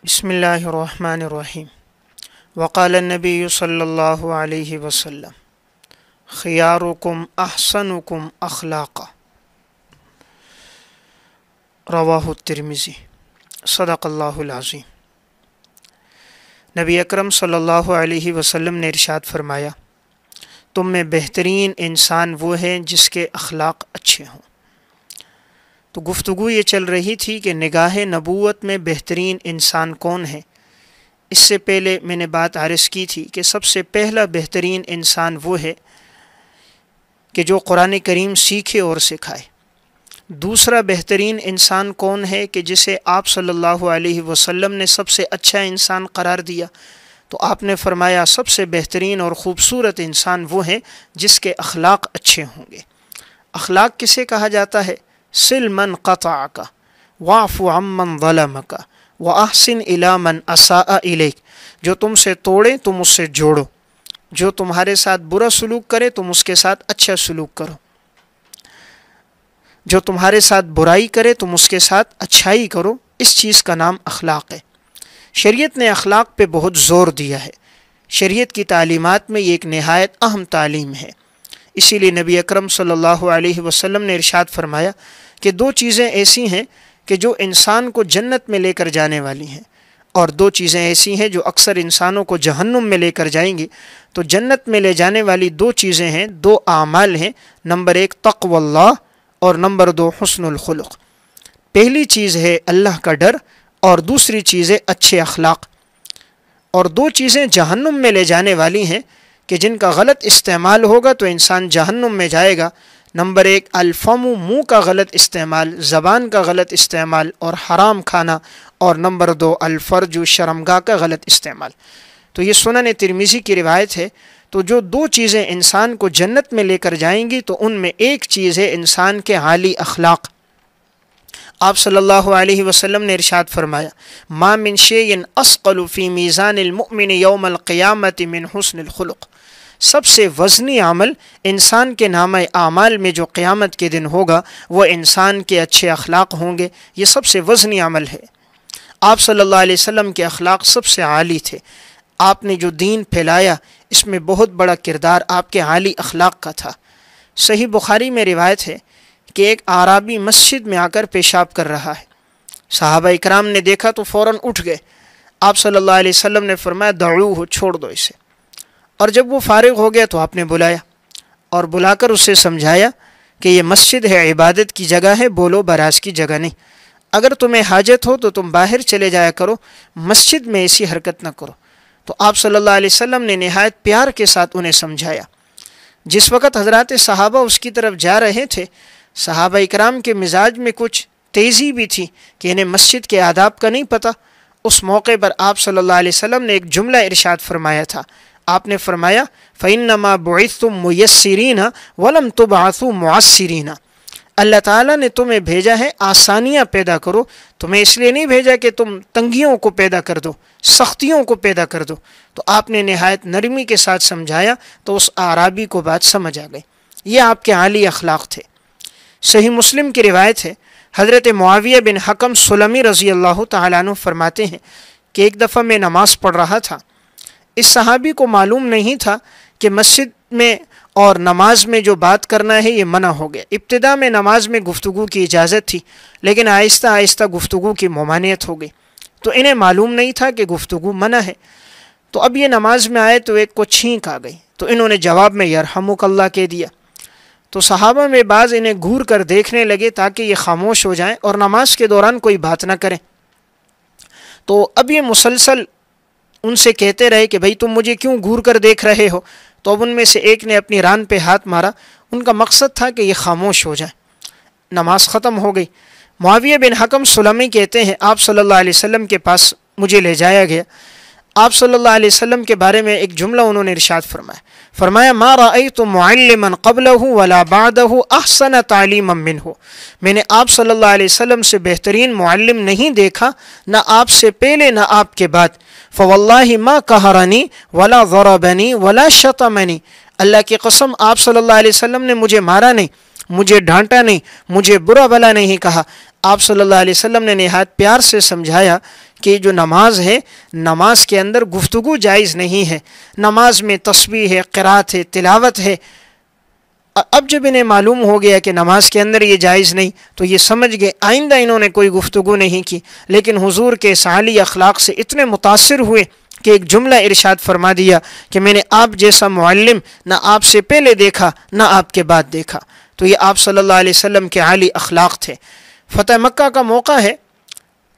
بسم اللہ الرحمن الرحیم وقال النبی صلی اللہ علیہ وسلم خیارکم احسنکم اخلاقا رواہ الترمذی صدق اللہ العظیم۔ نبی اکرم صلی اللہ علیہ وسلم نے ارشاد فرمایا، تم میں بہترین انسان وہ ہے جس کے اخلاق اچھے ہوں۔ تو گفتگو یہ چل رہی تھی کہ نگاہ نبوت میں بہترین انسان کون ہے۔ اس سے پہلے میں نے بات عرض کی تھی کہ سب سے پہلا بہترین انسان وہ ہے کہ جو قرآن کریم سیکھے اور سکھائے۔ دوسرا بہترین انسان کون ہے کہ جسے آپ صلی اللہ علیہ وسلم نے سب سے اچھا انسان قرار دیا، تو آپ نے فرمایا سب سے بہترین اور خوبصورت انسان وہ ہے جس کے اخلاق اچھے ہوں گے۔ اخلاق کسے کہا جاتا ہے؟ سل من قطعک واعف عمن ظلمک واحسن الی من اساء الیک، جو تم سے توڑے تم اس سے جوڑو، جو تمہارے ساتھ برا سلوک کرے تم اس کے ساتھ اچھا سلوک کرو، جو تمہارے ساتھ برائی کرے تم اس کے ساتھ اچھائی کرو۔ اس چیز کا نام اخلاق ہے۔ شریعت نے اخلاق پہ بہت زور دیا ہے۔ شریعت کی تعلیمات میں یہ ایک نہایت اہم تعلیم ہے۔ اسی لیے نبی اکرم صلی اللہ علیہ وسلم نے ارشاد فرمایا کہ دو چیزیں ایسی ہیں کہ جو انسان کو جنت میں لے کر جانے والی ہیں، اور دو چیزیں ایسی ہیں جو اکثر انسانوں کو جہنم میں لے کر جائیں گی۔ تو جنت میں لے جانے والی دو چیزیں ہیں، دو اعمال ہیں۔ نمبر 1 تقوی اللہ، اور نمبر 2 حسن الخلق۔ پہلی چیز ہے اللہ کا ڈر، اور دوسری چیز ہے اچھے اخلاق۔ اور دو چیزیں جہنم میں لے جانے والی ہیں کہ جن کا غلط استعمال ہوگا تو انسان جہنم میں جائے گا۔ نمبر 1 الفم، منہ کا غلط استعمال، زبان کا غلط استعمال اور حرام کھانا، اور نمبر 2 الفرج، شرمگاہ کا غلط استعمال۔ تو یہ سنن ترمذی کی روایت ہے۔ تو جو دو چیزیں انسان کو جنت میں لے کر جائیں گی تو ان میں ایک چیز ہے انسان کے عالی اخلاق۔ آپ صلی اللہ علیہ وسلم نے ارشاد فرمایا، ما من شیء اثقل فی میزان المؤمن یوم القیامۃ من حسن الخلق۔ سب سے وزنی عمل انسان کے نامہ اعمال میں جو قیامت کے دن ہوگا وہ انسان کے اچھے اخلاق ہوں گے۔ یہ سب سے وزنی عمل ہے۔ آپ صلی اللہ علیہ وسلم کے اخلاق سب سے عالی تھے۔ آپ نے جو دین پھیلایا اس میں بہت بڑا کردار آپ کے عالی اخلاق کا تھا۔ صحیح بخاری میں روایت ہے کہ ایک اعرابی مسجد میں آ کر پیشاب کر رہا ہے۔ صحابہ اکرام نے دیکھا تو فوراً اٹھ گئے۔ آپ صلی اللہ علیہ وسلم نے فرمایا دعوہ، چھوڑ دو اسے۔ اور جب وہ فارغ ہو گیا تو آپ نے بلایا اور بلا کر اسے سمجھایا کہ یہ مسجد ہے، عبادت کی جگہ ہے، بولو براز کی جگہ نہیں۔ اگر تمہیں حاجت ہو تو تم باہر چلے جایا کرو، مسجد میں ایسی حرکت نہ کرو۔ تو آپ صلی اللہ علیہ وسلم نے نہایت پیار کے ساتھ انہیں سمجھایا۔ جس وقت حضرات صحابہ اس کی طرف جا رہے تھے، صحابہ اکرام کے مزاج میں کچھ تیزی بھی تھی کہ انہیں مسجد کے آداب کا نہیں پتہ۔ اس موقع پر آپ صلی اللہ علیہ وسلم نے ایک جملہ ارشاد فرمایا تھا۔ آپ نے فرمایا فَإِنَّمَا بُعِثْتُم مُيَسِّرِينَ وَلَمْ تُبْعَثُوا مُعَسِّرِينَ۔ اللہ تعالیٰ نے تمہیں بھیجا ہے آسانیاں پیدا کرو، تمہیں اس لیے نہیں بھیجا کہ تم تنگیوں کو پیدا کر دو، سختیوں کو پیدا کر دو۔ تو آپ نے نہایت نرمی کے ساتھ سمجھایا تو اس اعرابی کو بات سمجھ آ گئی۔ یہ آپ کے عالی اخلاق تھے۔ صحیح مسلم کی روایت ہے، حضرت معاویہ بن حکم سلمی رضی اللہ تعالیٰ عنہ فرماتے ہیں کہ ایک دفعہ میں نماز پڑھ رہا تھا۔ اس صحابی کو معلوم نہیں تھا کہ مسجد میں اور نماز میں جو بات کرنا ہے یہ منع ہو گیا۔ ابتدا میں نماز میں گفتگو کی اجازت تھی، لیکن آہستہ آہستہ گفتگو کی ممانعت ہو گئی۔ تو انہیں معلوم نہیں تھا کہ گفتگو منع ہے۔ تو اب یہ نماز میں آئے تو ایک کو چھینک آ گئی، تو انہوں نے جواب میں یرحمک اللہ کہہ دیا۔ تو صحابہ میں بعض انہیں گھور کر دیکھنے لگے تاکہ یہ خاموش ہو جائیں اور نماز کے دوران کوئی بات نہ کریں۔ تو اب یہ مسلسل ان سے کہتے رہے کہ بھئی تم مجھے کیوں گھور کر دیکھ رہے ہو؟ تو اب ان میں سے ایک نے اپنی ران پہ ہاتھ مارا۔ ان کا مقصد تھا کہ یہ خاموش ہو جائیں۔ نماز ختم ہو گئی۔ معاویہ بن حکم سلمی کہتے ہیں آپ صلی اللہ علیہ وسلم کے پاس مجھے لے جایا گیا۔ آپ صلی اللہ علیہ وسلم کے بارے میں ایک جملہ انہوں نے ارشاد فرمایا ما رأیت معلما قبلہ ولا بعدہ احسن تعلیما منہ۔ میں نے آپ صلی اللہ علیہ وسلم سے بہترین معلم نہیں دیکھا، نہ آپ سے پہلے نہ آپ کے بعد۔ فواللہ ما قہرنی ولا ضربنی ولا شتمنی۔ اللہ کی قسم آپ صلی اللہ علیہ وسلم نے مجھے مارا نہیں، مجھے ڈانٹا نہیں، مجھے برا بھلا نہیں کہا، آپ صلی اللہ علیہ وسلم نے نہایت پیار سے سمجھایا کہ جو نماز ہے، نماز کے اندر گفتگو جائز نہیں ہے، نماز میں تسبیح ہے، قرات ہے، تلاوت ہے۔ اب جب انہیں معلوم ہو گیا کہ نماز کے اندر یہ جائز نہیں تو یہ سمجھ گئے، آئندہ انہوں نے کوئی گفتگو نہیں کی، لیکن حضور کے اس عالی اخلاق سے اتنے متاثر ہوئے کہ ایک جملہ ارشاد فرما دیا کہ میں نے آپ جیسا معلم نہ آپ سے پہلے دیکھا نہ آپ کے بعد دیکھا۔ تو یہ آپ صلی اللہ علیہ وسلم کے عالی اخلاق تھے۔ فتح مکہ کا موقع ہے،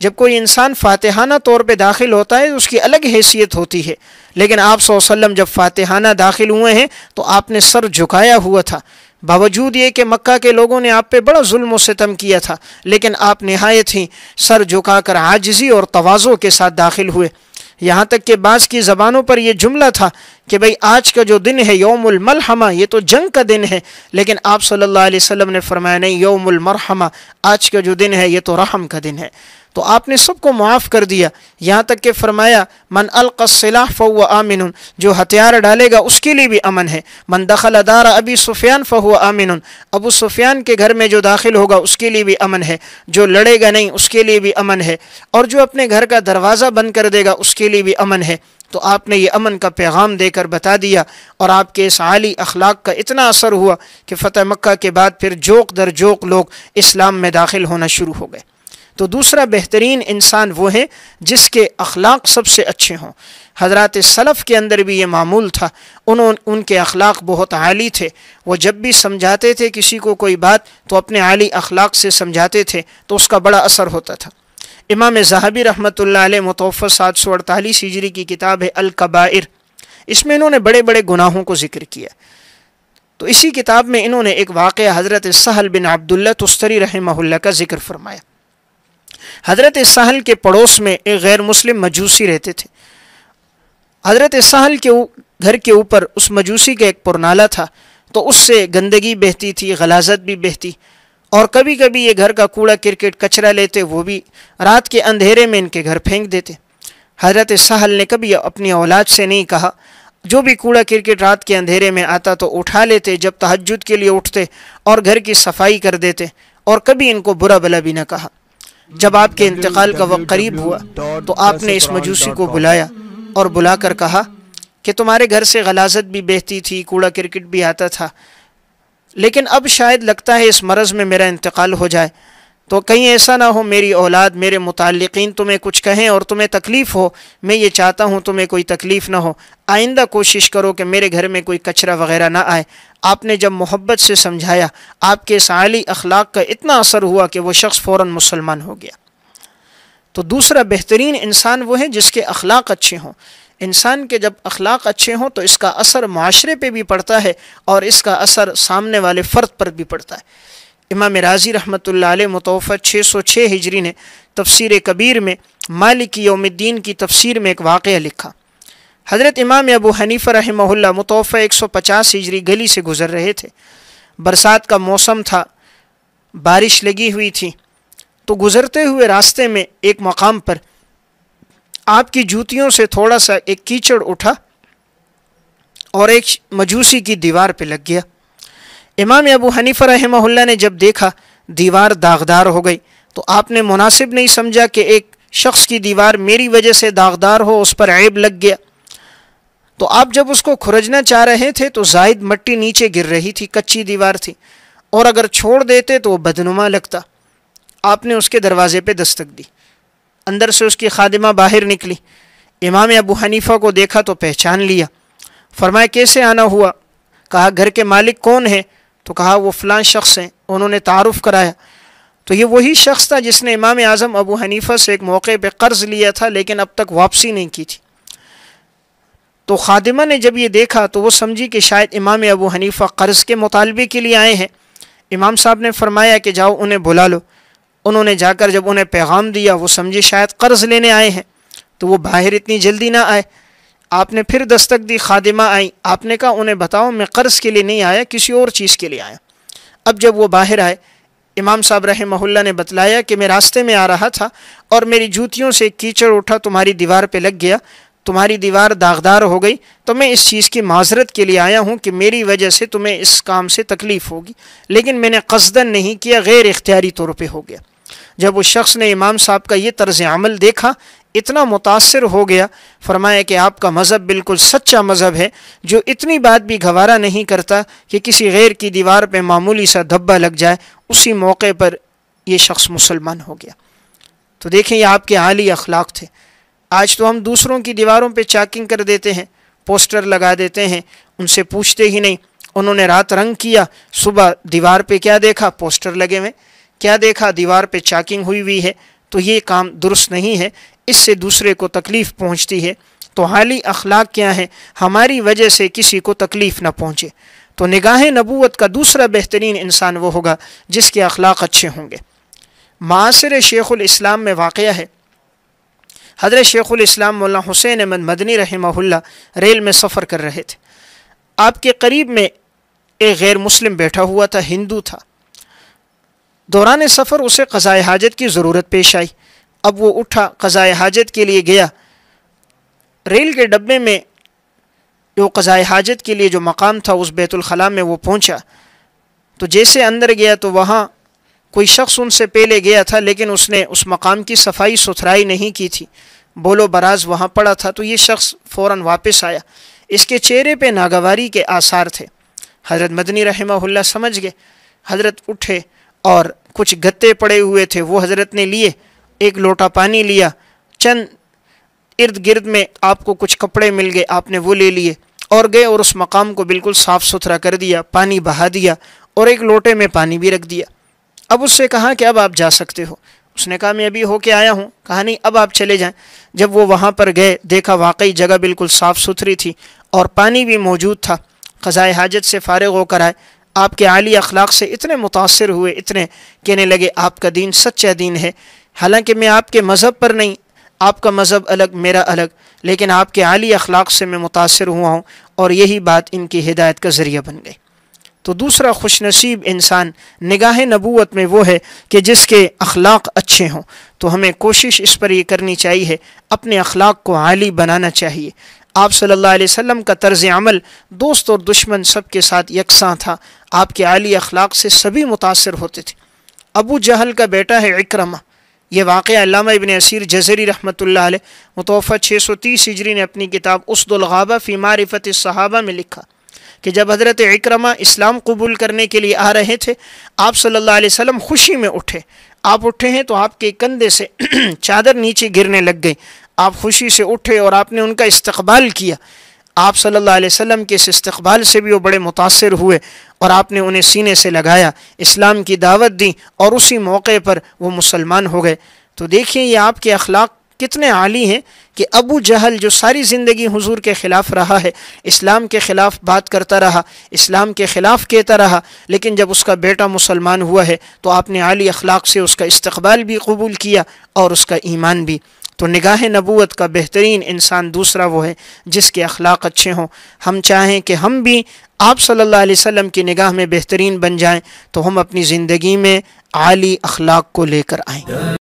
جب کوئی انسان فاتحانہ طور پہ داخل ہوتا ہے تو اس کی الگ حیثیت ہوتی ہے، لیکن آپ صلی اللہ علیہ وسلم جب فاتحانہ داخل ہوئے ہیں تو آپ نے سر جھکایا ہوا تھا، باوجود یہ کہ مکہ کے لوگوں نے آپ پہ بڑا ظلم و ستم کیا تھا، لیکن آپ نہایت ہی سر جھکا کر عاجزی اور تواضع کے ساتھ داخل ہوئے۔ یہاں تک کہ بعض کی زبانوں پر یہ جملہ تھا کہ بھئی آج کا جو دن ہے یوم الملحمہ، یہ تو جنگ کا دن ہے، لیکن آپ صلی اللہ علیہ وسلم نے فرمایا نہیں، یوم المرحمہ، آج کا جو دن ہے یہ تو رحم کا دن ہے۔ تو آپ نے سب کو معاف کر دیا، یہاں تک کہ فرمایا من القى السلاح فهو آمن، جو ہتھیار ڈالے گا اس کے لیے بھی امن ہے، من دخل دار ابی سفیان فهو آمن، ابو سفیان کے گھر میں جو داخل ہوگا اس کے لیے بھی امن ہے، جو لڑے گا نہیں اس کے لیے بھی امن ہے، اور جو اپنے گھر کا دروازہ بند کر دے گا اس کے لیے بھی امن ہے۔ تو آپ نے یہ امن کا پیغام دے کر بتا دیا، اور آپ کے اس عالی اخلاق کا اتنا اثر ہوا کہ فتح مکہ کے بعد پھر جوق در جوق لوگ اسلام میں داخل ہونا شروع ہو گئے۔ تو دوسرا بہترین انسان وہ ہے جس کے اخلاق سب سے اچھے ہوں۔ حضرات سلف کے اندر بھی یہ معمول تھا، ان کے اخلاق بہت عالی تھے، وہ جب بھی سمجھاتے تھے کسی کو کوئی بات تو اپنے عالی اخلاق سے سمجھاتے تھے، تو اس کا بڑا اثر ہوتا تھا۔ امام ذہبی رحمۃ اللہ علیہ متوفی 748 ہجری کی کتاب ہے الکبائر، اس میں انہوں نے بڑے بڑے گناہوں کو ذکر کیا۔ تو اسی کتاب میں انہوں نے ایک واقعہ حضرت سہل بن عبداللہ تستری رحمہ اللہ کا ذکر فرمایا۔ حضرت سہل کے پڑوس میں ایک غیر مسلم مجوسی رہتے تھے۔ حضرت سہل کے گھر کے اوپر اس مجوسی کا ایک پرنالہ تھا، تو اس سے گندگی بہتی تھی، غلاظت بھی بہتی، اور کبھی کبھی یہ گھر کا کوڑا کرکٹ کچرا لیتے، وہ بھی رات کے اندھیرے میں ان کے گھر پھینک دیتے۔ حضرت سہل نے کبھی اپنی اولاد سے نہیں کہا، جو بھی کوڑا کرکٹ رات کے اندھیرے میں آتا تو اٹھا لیتے، جب تہجد کے لیے اٹھتے اور گھر کی صفائی کر دیتے، اور کبھی ان کو برا بلا بھی نہ کہا۔ جب آپ کے انتقال کا وقت قریب ہوا تو آپ نے اس مجوسی کو بلایا اور بلا کر کہا کہ تمہارے گھر سے غلاظت بھی بہتی تھی، کوڑا کرکٹ بھی آتا تھا، لیکن اب شاید لگتا ہے اس مرض میں میرا انتقال ہو جائے، تو کہیں ایسا نہ ہو میری اولاد، میرے متعلقین تمہیں کچھ کہیں اور تمہیں تکلیف ہو، میں یہ چاہتا ہوں تمہیں کوئی تکلیف نہ ہو، آئندہ کوشش کرو کہ میرے گھر میں کوئی کچرا وغیرہ نہ آئے۔ آپ نے جب محبت سے سمجھایا، آپ کے اس عالی اخلاق کا اتنا اثر ہوا کہ وہ شخص فوراً مسلمان ہو گیا۔ تو دوسرا بہترین انسان وہ ہے جس کے اخلاق اچھے ہوں۔ انسان کے جب اخلاق اچھے ہوں تو اس کا اثر معاشرے پہ بھی پڑتا ہے اور اس کا اثر سامنے والے فرد پر بھی پڑتا ہے۔ امام رازی رحمۃ اللہ علیہ متوفی 606 ہجری نے تفسیر کبیر میں مالک یوم الدین کی تفسیر میں ایک واقعہ لکھا۔ حضرت امام ابو حنیفہ رحمہ اللہ متوفی 150 ہجری گلی سے گزر رہے تھے، برسات کا موسم تھا، بارش لگی ہوئی تھی، تو گزرتے ہوئے راستے میں ایک مقام پر آپ کی جوتیوں سے تھوڑا سا ایک کیچڑ اٹھا اور ایک مجوسی کی دیوار پہ لگ گیا۔ امام ابو حنیفہ رحمہ اللہ نے جب دیکھا دیوار داغدار ہو گئی تو آپ نے مناسب نہیں سمجھا کہ ایک شخص کی دیوار میری وجہ سے داغدار ہو، اس پر عیب لگ گیا۔ تو آپ جب اس کو کھرچنا چاہ رہے تھے تو زائد مٹی نیچے گر رہی تھی، کچی دیوار تھی، اور اگر چھوڑ دیتے تو وہ بدنما لگتا۔ آپ نے اس کے دروازے پہ دستک دی، اندر سے اس کی خادمہ باہر نکلی، امام ابو حنیفہ کو دیکھا تو پہچان لیا، فرمایا کیسے آنا ہوا؟ کہا گھر کے مالک کون ہیں؟ تو کہا وہ فلاں شخص ہیں، انہوں نے تعارف کرایا۔ تو یہ وہی شخص تھا جس نے امام اعظم ابو حنیفہ سے ایک موقع پہ قرض لیا تھا لیکن اب تک واپسی نہیں کی تھی۔ تو خادمہ نے جب یہ دیکھا تو وہ سمجھی کہ شاید امام ابو حنیفہ قرض کے مطالبے کے لیے آئے ہیں۔ امام صاحب نے فرمایا کہ جاؤ انہیں بلا لو۔ انہوں نے جا کر جب انہیں پیغام دیا، وہ سمجھے شاید قرض لینے آئے ہیں، تو وہ باہر اتنی جلدی نہ آئے۔ آپ نے پھر دستک دی، خادمہ آئی، آپ نے کہا انہیں بتاؤ میں قرض کے لیے نہیں آیا، کسی اور چیز کے لیے آیا۔ اب جب وہ باہر آئے، امام صاحب رحمہ اللہ نے بتلایا کہ میں راستے میں آ رہا تھا اور میری جوتیوں سے کیچڑ اٹھا، تمہاری دیوار پہ لگ گیا، تمہاری دیوار داغدار ہو گئی، تو میں اس چیز کی معذرت کے لیے آیا ہوں کہ میری وجہ سے تمہیں اس کام سے تکلیف ہوگی، لیکن میں نے قصداً نہیں کیا، غیر اختیاری طور پہ ہو گیا۔ جب اس شخص نے امام صاحب کا یہ طرز عمل دیکھا اتنا متاثر ہو گیا، فرمایا کہ آپ کا مذہب بالکل سچا مذہب ہے جو اتنی بات بھی گوارا نہیں کرتا کہ کسی غیر کی دیوار پہ معمولی سا دھبا لگ جائے، اسی موقع پر یہ شخص مسلمان ہو گیا۔ تو دیکھیں یہ آپ کے عالی اخلاق تھے۔ آج تو ہم دوسروں کی دیواروں پہ چاکنگ کر دیتے ہیں، پوسٹر لگا دیتے ہیں، ان سے پوچھتے ہی نہیں انہوں نے رات رنگ کیا، صبح دیوار پہ کیا دیکھا؟ پوسٹر لگے ہوئے، کیا دیکھا؟ دیوار پہ چاکنگ ہوئی ہے۔ تو یہ کام درست نہیں ہے، اس سے دوسرے کو تکلیف پہنچتی ہے۔ تو عالی اخلاق کیا ہے؟ ہماری وجہ سے کسی کو تکلیف نہ پہنچے۔ تو نگاہ نبوت کا دوسرا بہترین انسان وہ ہوگا جس کے اخلاق اچھے ہوں گے۔ معاصر شیخ الاسلام میں واقعہ ہے، حضرت شیخ الاسلام مولانا حسین احمد مدنی رحمہ اللہ ریل میں سفر کر رہے تھے۔ آپ کے قریب میں ایک غیر مسلم بیٹھا ہوا تھا، ہندو تھا۔ دوران سفر اسے قضائے حاجت کی ضرورت پیش آئی۔ اب وہ اٹھا، قضائے حاجت کے لیے گیا۔ ریل کے ڈبے میں جو قضائے حاجت کے لیے جو مقام تھا اس بیت الخلاء میں وہ پہنچا، تو جیسے اندر گیا تو وہاں کوئی شخص ان سے پہلے گیا تھا، لیکن اس نے اس مقام کی صفائی ستھرائی نہیں کی تھی، بول و براز وہاں پڑا تھا۔ تو یہ شخص فوراً واپس آیا، اس کے چہرے پہ ناگواری کے آثار تھے۔ حضرت مدنی رحمہ اللہ سمجھ گئے، حضرت اٹھے اور کچھ گتے پڑے ہوئے تھے وہ حضرت نے لیے، ایک لوٹا پانی لیا، چند ارد گرد میں آپ کو کچھ کپڑے مل گئے، آپ نے وہ لے لیے اور گئے اور اس مقام کو بالکل صاف ستھرا کر دیا، پانی بہا دیا اور ایک لوٹے میں پانی بھی رکھ دیا۔ اب اس سے کہا کہ اب آپ جا سکتے ہو۔ اس نے کہا میں ابھی ہو کے آیا ہوں۔ کہا نہیں اب آپ چلے جائیں۔ جب وہ وہاں پر گئے دیکھا واقعی جگہ بالکل صاف ستھری تھی اور پانی بھی موجود تھا۔ قضائے حاجت سے فارغ ہو کر آئے، آپ کے عالی اخلاق سے اتنے متاثر ہوئے، اتنے کہنے لگے آپ کا دین سچا دین ہے، حالانکہ میں آپ کے مذہب پر نہیں، آپ کا مذہب الگ میرا الگ، لیکن آپ کے عالی اخلاق سے میں متاثر ہوا ہوں، اور یہی بات ان کی ہدایت کا ذریعہ بن گئی۔ تو دوسرا خوش نصیب انسان نگاہ نبوت میں وہ ہے کہ جس کے اخلاق اچھے ہوں۔ تو ہمیں کوشش اس پر یہ کرنی چاہیے، اپنے اخلاق کو عالی بنانا چاہیے۔ آپ صلی اللہ علیہ وسلم کا طرز عمل دوست اور دشمن سب کے ساتھ یکساں تھا، آپ کے عالی اخلاق سے سبھی متاثر ہوتے تھے۔ ابو جہل کا بیٹا ہے اکرمہ، یہ واقعہ علامہ ابن اسیر جزری رحمۃ اللہ علیہ متوفہ 630 ہجری نے اپنی کتاب اسد الغابہ فی معرفت الصحابہ میں لکھا کہ جب حضرت اکرمہ اسلام قبول کرنے کے لیے آ رہے تھے، آپ صلی اللہ علیہ وسلم خوشی میں اٹھے۔ آپ اٹھے ہیں تو آپ کے کندھے سے چادر نیچے گرنے لگ گئی، آپ خوشی سے اٹھے اور آپ نے ان کا استقبال کیا۔ آپ صلی اللہ علیہ وسلم کے اس استقبال سے بھی وہ بڑے متاثر ہوئے اور آپ نے انہیں سینے سے لگایا، اسلام کی دعوت دی اور اسی موقع پر وہ مسلمان ہو گئے۔ تو دیکھیں یہ آپ کے اخلاق کتنے عالی ہیں کہ ابو جہل جو ساری زندگی حضور کے خلاف رہا ہے، اسلام کے خلاف بات کرتا رہا، اسلام کے خلاف کہتا رہا، لیکن جب اس کا بیٹا مسلمان ہوا ہے تو آپ نے عالی اخلاق سے اس کا استقبال بھی قبول کیا اور اس کا ایمان بھی۔ تو نگاہ نبوت کا بہترین انسان دوسرا وہ ہے جس کے اخلاق اچھے ہوں۔ ہم چاہیں کہ ہم بھی آپ صلی اللہ علیہ وسلم کی نگاہ میں بہترین بن جائیں، تو ہم اپنی زندگی میں عالی اخلاق کو لے کر آئیں۔